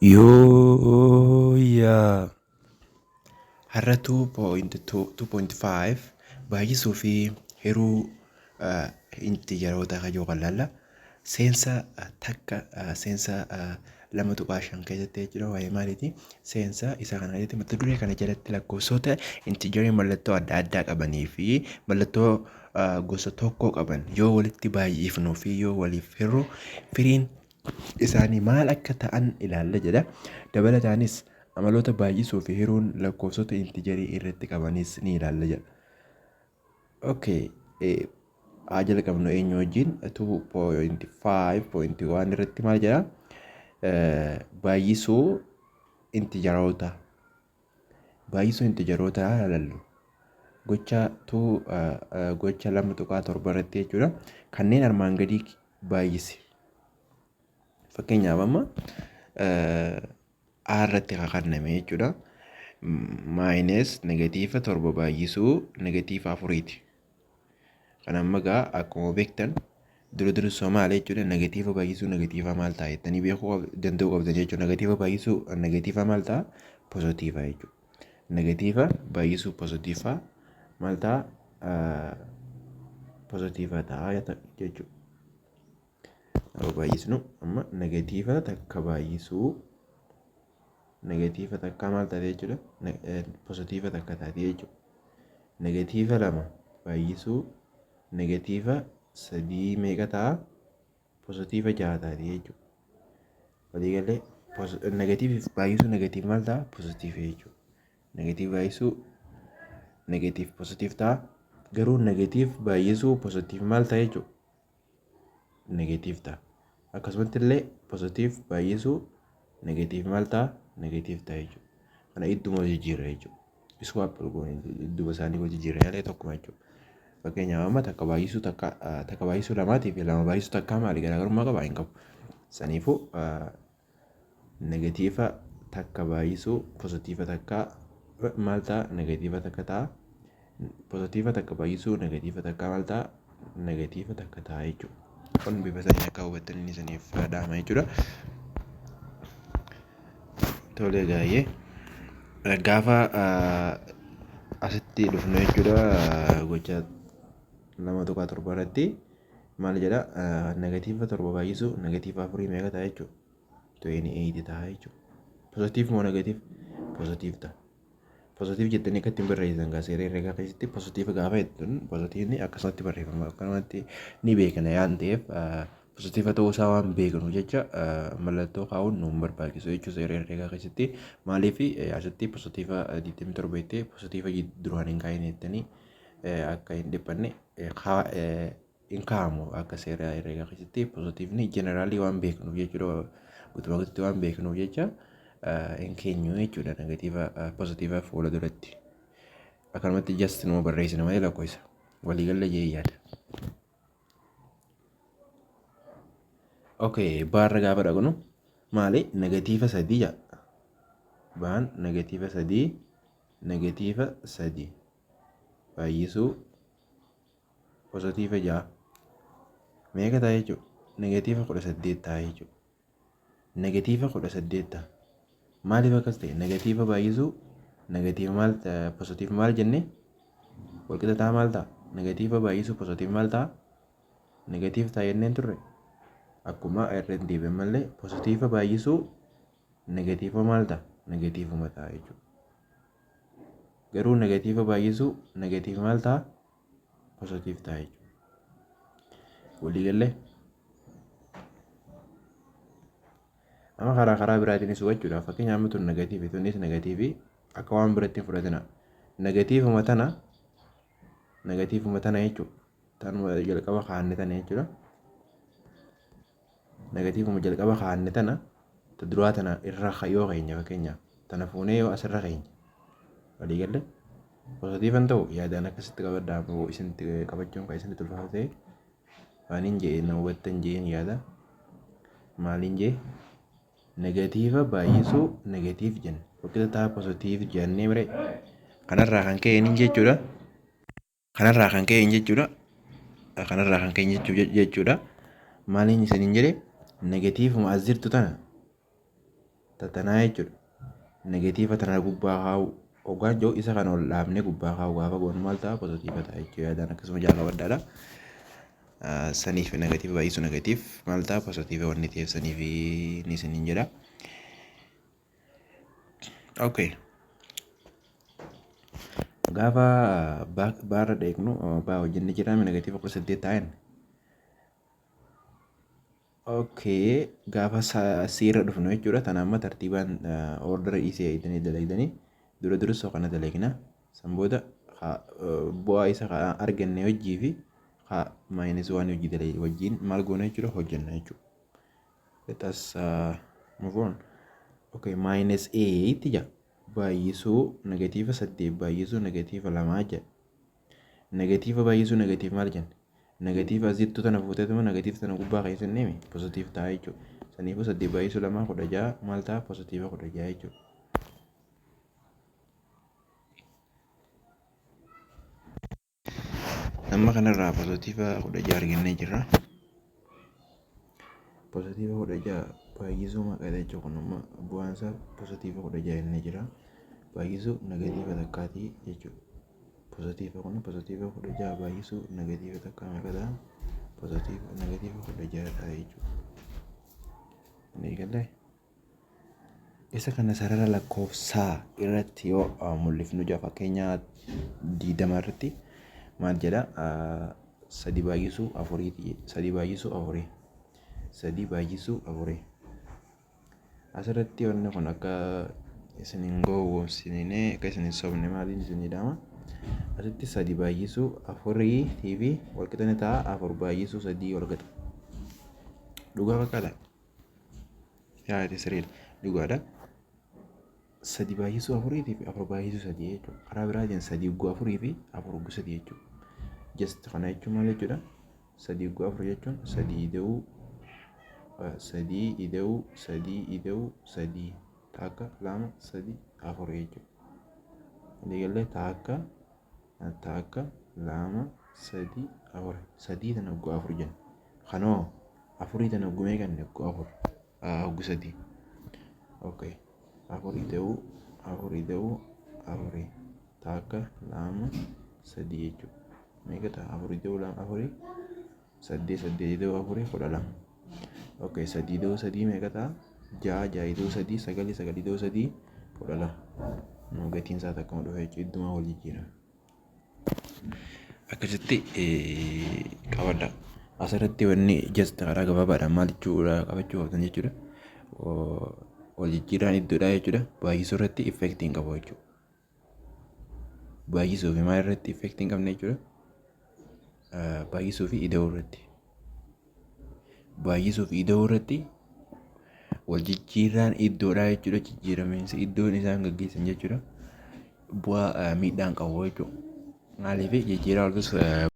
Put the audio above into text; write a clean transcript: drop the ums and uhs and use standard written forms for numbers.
Yooyaa har'a 2.5 baay'isuu fi hiruu intijaroota kajoo qal'aalla seensa seensa 2.5 keessatti jechuudha waa'ee maaliiti seensa isa kana irratti mata duree kana jalatti lakkoofsota intijarii mallattoo adda addaa qabanii fi mallattoo gosa tokko qaban yoo walitti baay'ifnuu fi yoo waliif hirru firiin isaanii maal akka ta'an ilaalla jedha. Dabalataanis amaloota baay'isuu fi hiruun lakkoofsota intijarii irratti qabanis ni ilaalla jedha. Okay, haa jalqabnu eenyu wajjin 2.5.1 irratti maal jedha? Baay'isuu intijaroota. Baay'isuu intijaroota ilaallu. Gocha 2.7 irratti jechuudha. Kanneen armaan gadii baay'isi. Fakkeenyaaf amma irratti kakanname jechuudha. Maayinus negatiiva 7 baay'isuu negatiiva 4ti. Kan amma egaa akkuma beektan dura maal jechuudha negatiiva baay'isuu negatiiva maal ta'a jettanii beekuu danda'uu qabdan jechuudha. Negatiiva baay'isuu negatiiva maal ta'a? Pozitiiva jechuudha. Negatiiva baay'isuu pozitiiva maal ta'a? Pozitiiva ta'a jechuudha. Baay'isnu amma negatiiva takka baay'isuu negatiiva takka maal taate jechuudha pozitiiva takka taate jechuudha. Negatiiva 2 baay'isuu negatiiva 3 meeqa ta'a? Pozitiiva 6 taate jechuudha. Waliigalee negatiiv baay'isuu negatiiv maal ta'a? Pozitiiva jechuudha. Negatiiv baay'isuu negatiiv pozitiiv ta'a. Garuu negatiiv baay'isuu pozitiiv maal ta'a jechuudha? Negatiiv ta'a. Akkasumatti illee pozitiiv baay'isuu negatiiv maal ta'a? Negatiiv ta'a jechuudha. Kana idduma jijjiirra jechuudha. Iswaap idduma isaanii wal jijjiirra yalee tokkuma jechuudha. Fakkeenyaaf amma takka baay'isuu lamaatiif lama baay'isuu takkaa maali garaagarummaa qabaa hin qabu. Saniifuu negatiiva takka baay'isuu pozitiiva takkaa maal ta'a? Negatiiva takka ta'a. Pozitiiva takka baay'isuu negatiiva takkaa maal ta'a? Negatiiva takka ta'a jechuudha. Kun bifa sanii akka hubattanii saniif dhaama jechuudha. Tolee gaayee gaafa asitti dhufnu jechuudha gocha 2.7 irratti maal jedha negatiiva 7 baay'isuu negatiiva 4 meeqa ta'a jechuudha? 28 ta'a jechuudha. Pozitiiv moo negatiiv? Pozitiiv ta'a. Pozitiiv jettanii akka ittiin barreessan seera herreegaa keessatti pozitiiva gaafa jettuun pozitiivni akkasumatti barreeffama. Akkanumatti ni beekna waan ta'eef pozitiiva ta'uu isaa waan beeknu jecha mallattoo kaa'uun nu hin barbaachisu jechuudha seera herreegaa keessatti. Maaliif asitti pozitiiva 27 jettee pozitiiva duraan hin kaa'in jettanii akka hin dhiphanne hin kaa'amu akka seera herreegaa keessatti. Pozitiivni jeneraalii waan beeknuuf jechuudha. Guutumaa guutuutti waan beeknuuf jecha hin keenyu jechuudha negatiiva pozitiiva fuula duratti. Akkanumatti just numa barreessina malee lakkoofsa waliigala jee yaada. Okay, baarra gaafa dhaqnu maali? Negatiiva 3 jedha. Baan negatiiva 3 baay'isuu pozitiiva 6 meeqa ta'a jechuudha? Negatiiva 18 ta'a jechuudha. Negatiiva 18 ta'a. Maaliif akkas ta'e? Negatiiva baay'isuu negatiiva maal pozitiiva maal jenne? Walqixa ta'a maal ta'a? Negatiiva baay'isuu pozitiiva maal ta'a? Negatiiva ta'a jenneen turre. Akkuma irra hin deebiin malee pozitiiva baay'isuu negatiiva maal ta'a? Negatiivuma ta'a jechuudha. Garuu negatiiva baay'isuu negatiiva maal ta'a? Pozitiiva ta'a jechuudha. Waliigalee amma karaa biraatiinis hubachuudhaaf fakkeenyaaf tun negatiivi tunis negatiivi akka waan biratti hin fudhatina. Negatiivuma tana jechuudha. Tanuma jalqaba kaa'anne tana jechuudha. Negatiivuma jalqaba kaa'anne tana duraa tana irra yoo keenya fakkeenyaaf tana fuunee yoo asirra keenya waliigalee pozitiivan ta'u yaadaan akkasitti qabaddaa isinitti qabachuun kan isinitti ulfaatu ta'e waaniin jee na hubattan jeen yaada maaliin jee negatiiva baay'isuu negatiiv jenna. Walqixa ta'a pozitiiv jennee bire kanarraa kan ka'e jechuudha. Kanarraa kan ka'e jechuudha. Maaliin isiniin jedhe negatiivuma as jirtu tana tatanaa jechuudha. Negatiiva tana gubbaa kaa'u hoggaan jiru isa kana ol dhaabnee gubbaa kaa'u gaafa goonu maal ta'a positiiva ta'a jechuudha. Yaadaan akkasuma jaalladhaadha. Saniif negatiiva baay'isuu negatiif maal ta'a positiiva wanni ta'eef saniif ni isiniin jedha. Okay. Gaafa baarra dheeknu baa hojjenne jiraame negatiiva 18 ta'en. Okay, gaafa siirra dhufnu jechuudha. Tan amma tartiibaan ordera isii eegdanii dalagdanii dura dursoo kana dalagna. San booda bu'aa isa arganne hojii fi maayinasii waan hojii dalagee wajjin maal goona jechuudha hojjenna jechuudha. Let us move on. Okay, minus 8 jaa baay'isuu negatiiva 8 baay'isuu negatiiva 2 jaa. Negatiiva baay'isuu negatiiv maal jenna? Negatiiva asittuu tana fuuteetuma negatiiv tana gubbaa keessan neemi positiiv ta'a jechuudha. Saniifuu 8 baay'isuu 2 16 maal ta'a positiiva 16 jechuudha. Amma kanarraa positiiva 16 argannee jirra. Positiiva 16 baay'isuu maqaa jechuudha. Kun amma bu'aan isaa positiiva 16 jennee jira. Baay'isuu negatiiva takkaatii jechuudha. Positiiva kun positiiva 16 baay'isuu negatiiva takkaa meeqa ta'a? Positiiva negatiiva 16 ta'a jechuudha. Ni galee. Isa kana sarara lakkoofsaa irratti yoo mul'ifnu jaa fakkeenyaa 20 irratti maal jedha? 3 baay'isuu 4 3 baay'isuu 4 3 baay'isuu 4 asirratti wanni kun akka isin hin gowwoomsine akka isin hin sobne maaliin isin jedhama? Asitti 3 baay'isuu 4 fi walqixani ta'a 4 baay'isuu 3 walqixa. Dhugaa fakkaata? Yaa'ii sirriidha. Dhugaadha. 3 baay'isuu 4 fi 4 baay'isuu 3 jechuudha. Karaa biraatiin 3 gu'a 4 fi 4 gu'a 3 jechuudha. Just kana jechuun maal jechuudha? 3 gu'a 4 jechuun 3 ida'uu 3 takka 2 3 4 jechuudha. Digalee takka 2 3 4 3 tana gu'a 4 jenna. Kanoo 4 tana gumee kan gu'a 4 gu'a 3. Okay. 4 ida'uu 4 takka 2 3 jechuudha. Meeqa ta'a? 4 ida'uu 4 8 ida'uu 4 12. Okay, 3 ida'uu 3 meeqa ta'a? 6 ida'uu 3 9 ida'uu 3 12. Gatiin isaa akkuma dhufe jechuudha. Iddumaa wal jijjiira. Akkasitti qabadha. Asirratti wanni just karaa gabaabaadhaan maal jechuudha qabachuu qabdan jechuudha. Wal jijjiiraan iddoodhaa jechuudha. Baay'isuu irratti effektii hin qabu jechuudha. Baay'isuu fi maal irratti effektii hin qabne jechuudha. Baay'isuu fi ida'uu irratti. Baay'isuu fi ida'uu irratti wal jijjiiraan iddoodhaa jechuudha. Jijjiiramiinsa iddoon isaan gaggeessan jechuudha. Bu'aa miidhaan qabu jechuudha. Maaliif jijjiiraa oltus